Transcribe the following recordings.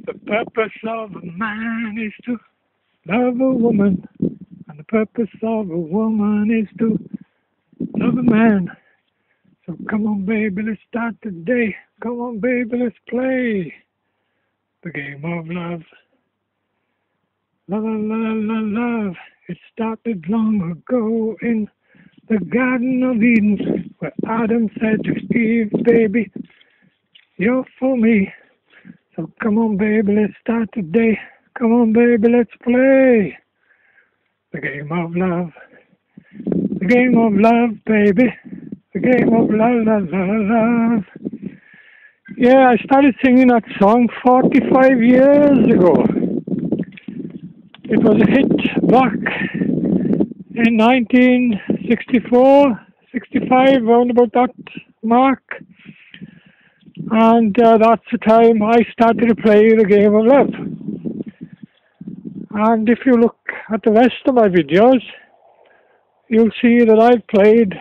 The purpose of a man is to love a woman, and the purpose of a woman is to love a man. So come on, baby, let's start the day. Come on, baby, let's play the game of love. Love, love, love, love. It started long ago in the Garden of Eden, where Adam said to Eve, baby, you're for me. So come on, baby, let's start the day. Come on, baby, let's play the game of love. The game of love, baby. The game of love, love, love, love. Yeah, I started singing that song 45 years ago. It was a hit back in 1964, 65, round about that mark. And that's the time I started to play the game of love. And if you look at the rest of my videos, you'll see that I've played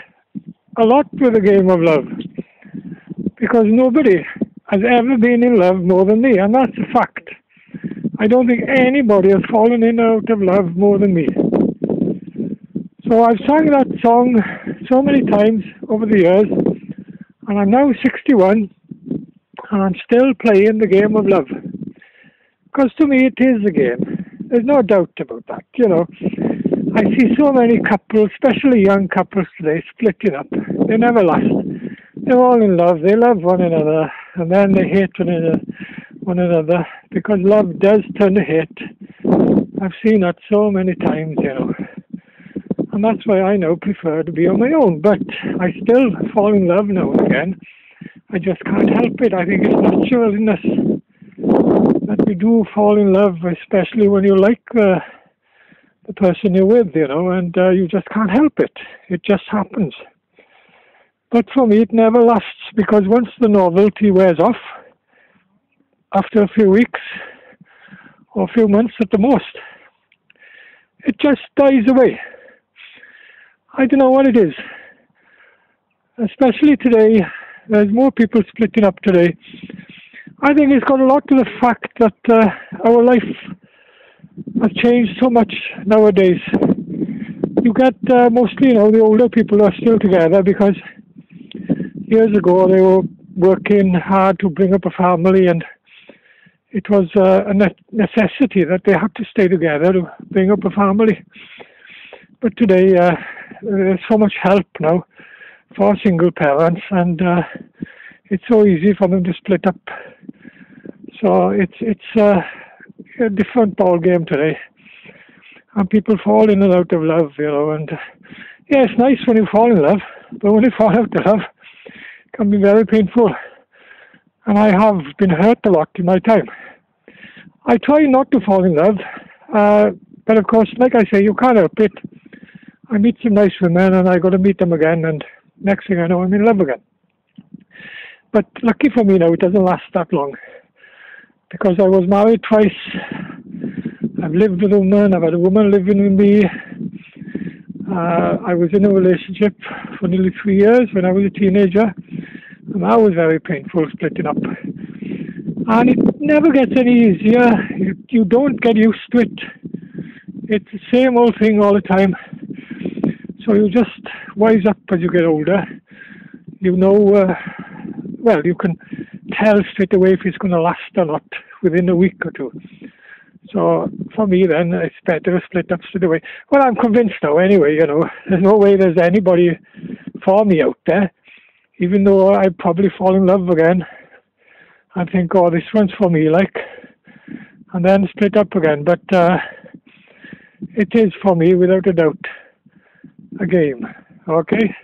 a lot with the game of love. Because nobody has ever been in love more than me, and that's a fact. I don't think anybody has fallen in or out of love more than me. So I've sung that song so many times over the years, and I'm now 61, and I'm still playing the game of love. Because to me it is a game. There's no doubt about that, you know. I see so many couples, especially young couples today, splitting up. They never last. They're all in love. They love one another, and then they hate one another because love does turn to hate. I've seen that so many times, you know. And that's why I now prefer to be on my own. But I still fall in love now and again. I just can't help it. I think it's natural in us that we do fall in love, especially when you like the person you're with, you know, and you just can't help it. It just happens. But for me, it never lasts, because once the novelty wears off, after a few weeks or a few months at the most, it just dies away. I don't know what it is. Especially today, there's more people splitting up today. I think it's got a lot to the fact that our life has changed so much nowadays. You get mostly, you know, the older people are still together because years ago they were working hard to bring up a family, and it was a necessity that they had to stay together to bring up a family. But today there's so much help now for single parents, and it's so easy for them to split up. So it's a different ball game today, and people fall in and out of love, you know. And yeah, it's nice when you fall in love, but when you fall out of love, it can be very painful. And I have been hurt a lot in my time. I try not to fall in love, but of course, like I say, you can't help it. I meet some nice women, and I got to meet them again, and next thing I know, I'm in love again. But lucky for me now, it doesn't last that long, because I was married twice. I've lived with a woman. I've had a woman living with me. I was in a relationship for nearly 3 years when I was a teenager, and that was very painful, splitting up. And it never gets any easier. You don't get used to it. It's the same old thing all the time. So you just wise up as you get older. You know, well, you can tell straight away if it's going to last or not within a week or two. So for me then, it's better to split up straight away. Well, I'm convinced now anyway, you know. There's no way there's anybody for me out there. Even though I probably fall in love again and think, oh, this one's for me, like, and then split up again. But it is for me, without a doubt, a game. Okay?